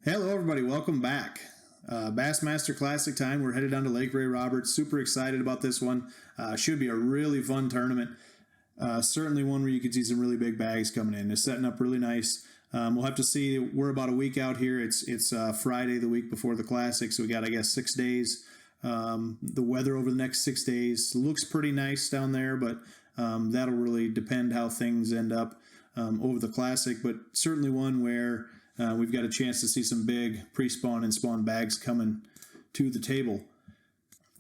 Hello, everybody. Welcome back. Bassmaster Classic time. We're headed down to Lake Ray Roberts. Super excited about this one. Should be a really fun tournament. Certainly one where you could see some really big bags coming in. It's setting up really nice. We'll have to see. We're about a week out here. It's Friday, the week before the Classic, so we got, I guess, 6 days. The weather over the next 6 days looks pretty nice down there, but that'll really depend how things end up over the Classic. But certainly one where we've got a chance to see some big pre-spawn and spawn bags coming to the table.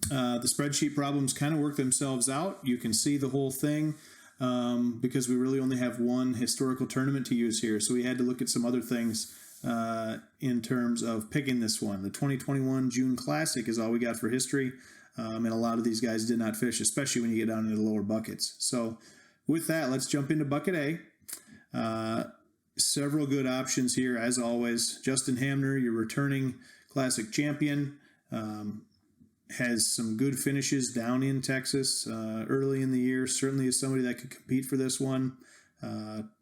The spreadsheet problems kind of work themselves out. You can see the whole thing because we really only have one historical tournament to use here. So we had to look at some other things in terms of picking this one. The 2021 June Classic is all we got for history. And a lot of these guys did not fish, especially when you get down into the lower buckets. So with that, let's jump into bucket A. Several good options here, as always. Justin Hamner, your returning Classic champion, has some good finishes down in Texas early in the year. Certainly is somebody that could compete for this one.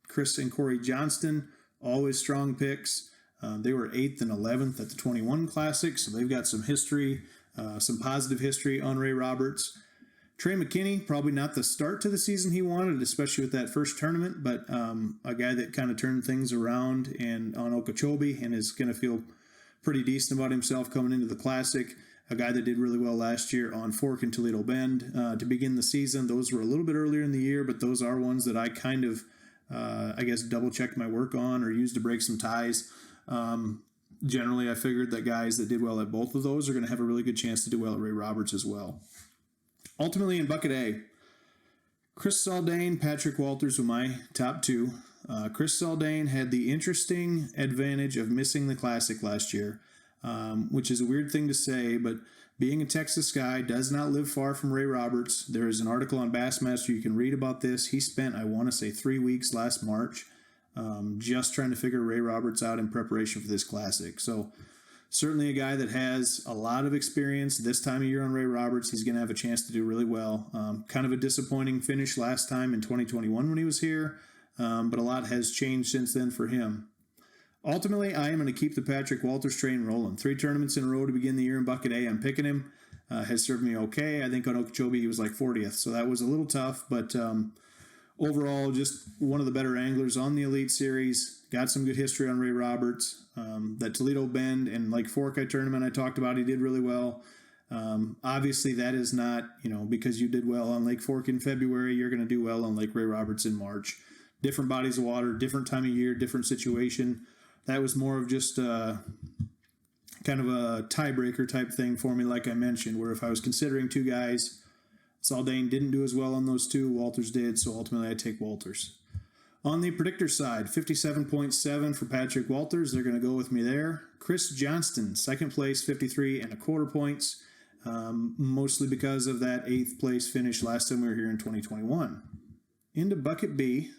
Chris and Corey Johnston, always strong picks. They were 8th and 11th at the 21 Classic, so they've got some history, some positive history on Ray Roberts. Trey McKinney, probably not the start to the season he wanted, especially with that first tournament, but a guy that kind of turned things around and on Okeechobee and is going to feel pretty decent about himself coming into the Classic. A guy that did really well last year on Fork and Toledo Bend to begin the season. Those were a little bit earlier in the year, but those are ones that I kind of, double-checked my work on or used to break some ties. Generally, I figured that guys that did well at both of those are going to have a really good chance to do well at Ray Roberts as well. Ultimately, in bucket A, Chris Zaldain, Patrick Walters were my top two. Chris Zaldain had the interesting advantage of missing the Classic last year, which is a weird thing to say, but being a Texas guy does not live far from Ray Roberts. There is an article on Bassmaster. You can read about this. He spent, I want to say, 3 weeks last March just trying to figure Ray Roberts out in preparation for this Classic. So certainly a guy that has a lot of experience this time of year on Ray Roberts. He's going to have a chance to do really well. Kind of a disappointing finish last time in 2021 when he was here, but a lot has changed since then for him. Ultimately, I am going to keep the Patrick Walters train rolling. 3 tournaments in a row to begin the year in bucket A. I'm picking him. Has served me okay. I think on Okeechobee he was like 40th, so that was a little tough, but overall, just one of the better anglers on the Elite Series. Got some good history on Ray Roberts. That Toledo Bend and Lake Fork tournament I talked about, he did really well. Obviously, that is not, because you did well on Lake Fork in February, you're going to do well on Lake Ray Roberts in March. Different bodies of water, different time of year, different situation. That was more of just kind of a tiebreaker type thing for me, like I mentioned, where if I was considering 2 guys, Zaldain didn't do as well on those 2. Walters did, so ultimately I take Walters. On the predictor side, 57.7 for Patrick Walters. They're going to go with me there. Chris Johnston, second place, 53.25 points, mostly because of that 8th place finish last time we were here in 2021. Into bucket B.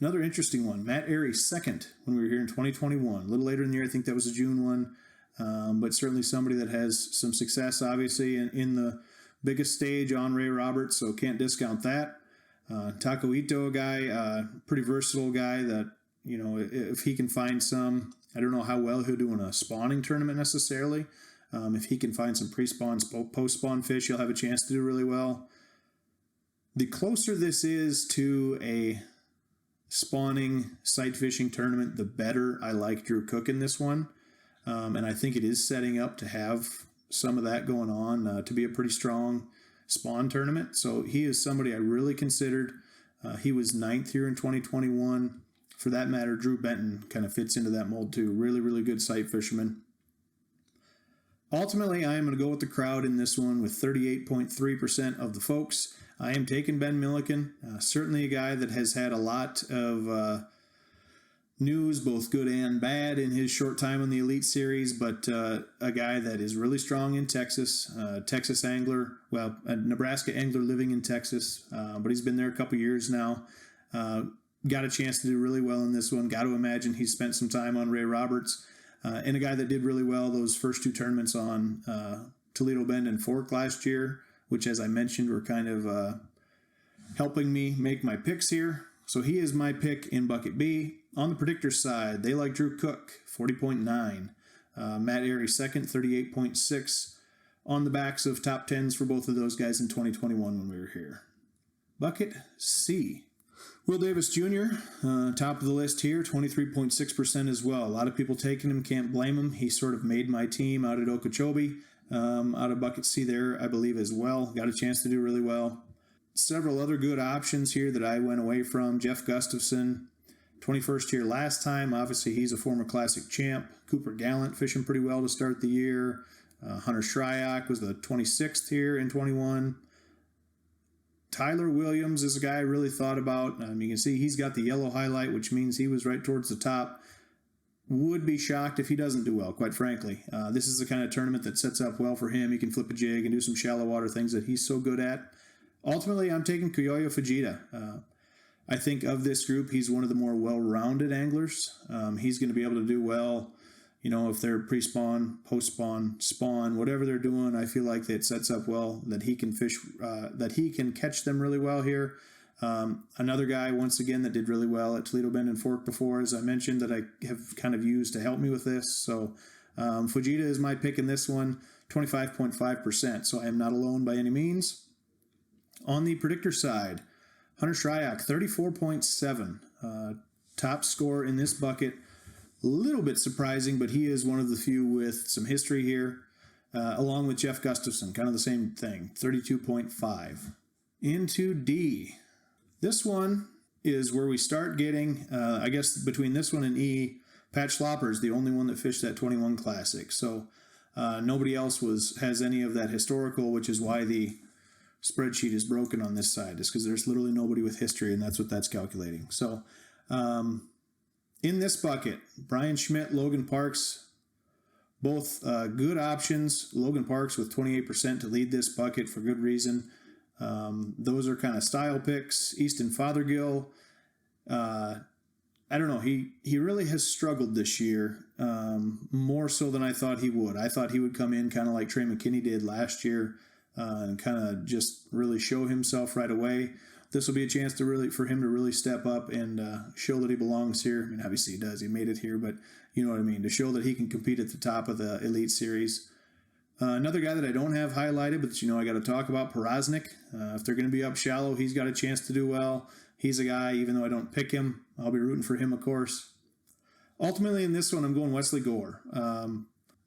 Another interesting one. Matt Airy, second when we were here in 2021. A little later in the year, I think that was a June one, but certainly somebody that has some success, obviously, in the biggest stage on Ray Roberts, so can't discount that. Taco Ito, a guy, pretty versatile guy that, if he can find some, I don't know how well he'll do in a spawning tournament necessarily. If he can find some pre-spawn, post-spawn fish, he'll have a chance to do really well. The closer this is to a spawning sight fishing tournament, the better I like Drew Cook in this one. And I think it is setting up to have some of that going on to be a pretty strong spawn tournament. So he is somebody I really considered. He was 9th here in 2021. For that matter, Drew Benton kind of fits into that mold too. Really, really good sight fisherman. Ultimately, I am going to go with the crowd in this one with 38.3% of the folks. I am taking Ben Milliken, certainly a guy that has had a lot of news, both good and bad, in his short time on the Elite Series, but a guy that is really strong in Texas, Texas angler, a Nebraska angler living in Texas, but he's been there a couple years now. Got a chance to do really well in this one. Got to imagine he spent some time on Ray Roberts, and a guy that did really well those first 2 tournaments on Toledo Bend and Fork last year, which, as I mentioned, were kind of helping me make my picks here. So he is my pick in bucket B. On the predictor side, they like Drew Cook, 40.9. Matt Airy second, 38.6. On the backs of top 10s for both of those guys in 2021 when we were here. Bucket C. Will Davis Jr., top of the list here, 23.6% as well. A lot of people taking him, can't blame him. He sort of made my team out at Okeechobee, out of Bucket C there, I believe, as well. Got a chance to do really well. Several other good options here that I went away from. Jeff Gustafson, 21st here last time. Obviously, he's a former Classic champ. Cooper Gallant fishing pretty well to start the year. Hunter Shryock was the 26th here in 21. Tyler Williams is a guy I really thought about. You can see he's got the yellow highlight, which means he was right towards the top. Would be shocked if he doesn't do well, quite frankly. This is the kind of tournament that sets up well for him. He can flip a jig and do some shallow water things that he's so good at. Ultimately, I'm taking Kiyoya Fujita. I think of this group, he's one of the more well-rounded anglers. He's going to be able to do well, if they're pre-spawn, post-spawn, spawn, whatever they're doing. I feel like it sets up well that he can fish, that he can catch them really well here. Another guy, once again, that did really well at Toledo Bend and Fork before, as I mentioned, that I have kind of used to help me with this. So Fujita is my pick in this one, 25.5%. So I am not alone by any means. On the predictor side, Hunter Shryock, 34.7. Top score in this bucket. A little bit surprising, but he is one of the few with some history here, along with Jeff Gustafson, kind of the same thing, 32.5. Into D. This one is where we start getting, I guess between this one and E, Pat Schlopper is the only one that fished that 21 Classic. So nobody else has any of that historical, which is why the spreadsheet is broken on this side, is because there's literally nobody with history, and that's what that's calculating. So in this bucket, Brian Schmidt, Logan Parks, both good options. Logan Parks with 28% to lead this bucket for good reason. Those are kind of style picks. Easton Fothergill, I don't know. He really has struggled this year, more so than I thought he would. I thought he would come in kind of like Trey McKinney did last year, and kind of just really show himself right away. This will be a chance for him to really step up and show that he belongs here. I mean, obviously he does. He made it here, but you know what I mean. To show that he can compete at the top of the Elite Series. Another guy that I don't have highlighted, but I got to talk about, Porosnik. If they're going to be up shallow, he's got a chance to do well. He's a guy, even though I don't pick him, I'll be rooting for him, of course. Ultimately, in this one, I'm going Wesley Gore.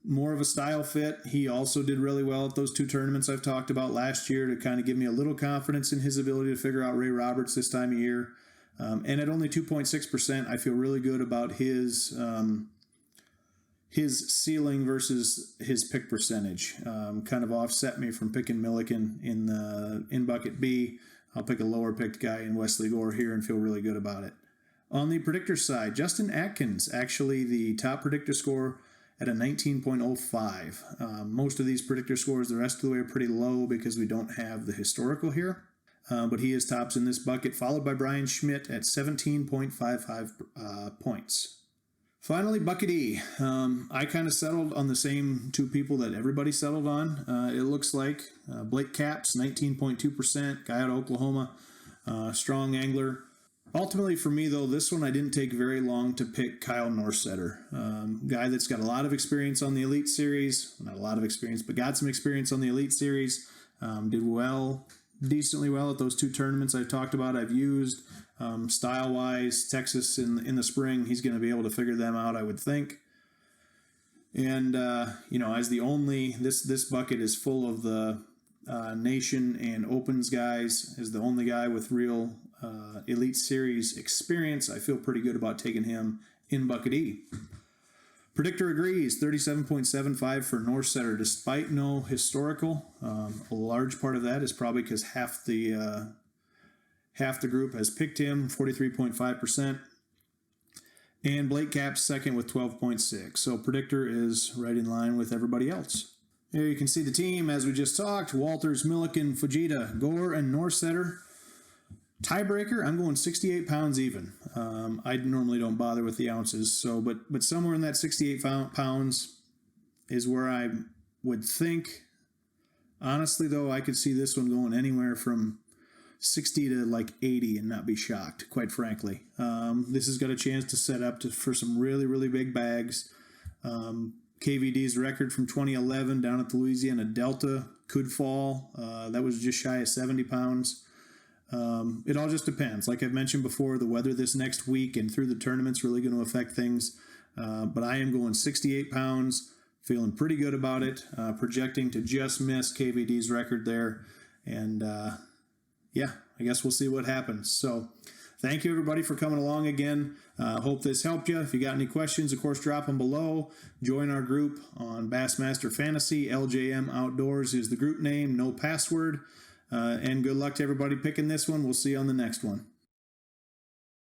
More of a style fit. He also did really well at those two tournaments I've talked about last year to kind of give me a little confidence in his ability to figure out Ray Roberts this time of year. And at only 2.6%, I feel really good about his ceiling versus his pick percentage. Kind of offset me from picking Milliken in bucket B. I'll pick a lower picked guy in Wesley Gore here and feel really good about it. On the predictor side, Justin Atkins, actually the top predictor score at a 19.05. Most of these predictor scores the rest of the way are pretty low because we don't have the historical here. But he is tops in this bucket, followed by Brian Schmidt at 17.55 points. Finally, bucket E. I kind of settled on the same two people that everybody settled on. It looks like Blake Capps, 19.2%, guy out of Oklahoma, strong angler. Ultimately, for me, though, this one I didn't take very long to pick Kyle Norsetter. Guy that's got a lot of experience on the Elite Series. Not a lot of experience, but got some experience on the Elite Series. Did well, decently well at those two tournaments I've talked about. I've used style-wise, Texas in the spring. He's going to be able to figure them out, I would think. And, as the only, this bucket is full of the Nation and Opens guys, as the only guy with real Elite Series experience. I feel pretty good about taking him in bucket E. Predictor agrees, 37.75 for Norsetter, despite no historical. A large part of that is probably because half the group has picked him, 43.5%. And Blake Capps second with 12.6. So Predictor is right in line with everybody else. Here you can see the team, as we just talked. Walters, Milliken, Fujita, Gore, and Norsetter. Tiebreaker, I'm going 68 pounds even. I normally don't bother with the ounces, but somewhere in that 68 pounds is where I would think. Honestly, though, I could see this one going anywhere from 60 to like 80 and not be shocked, quite frankly. This has got a chance to set up for some really, really big bags. KVD's record from 2011 down at the Louisiana Delta could fall. That was just shy of 70 pounds. It all just depends. Like I've mentioned before, the weather this next week and through the tournament's really going to affect things. But I am going 68 pounds, feeling pretty good about it, projecting to just miss KVD's record there. And yeah, I guess we'll see what happens. So thank you, everybody, for coming along again. Hope this helped you. If you got any questions, of course, drop them below. Join our group on Bassmaster Fantasy. LJM Outdoors is the group name, no password. And good luck to everybody picking this one. We'll see you on the next one.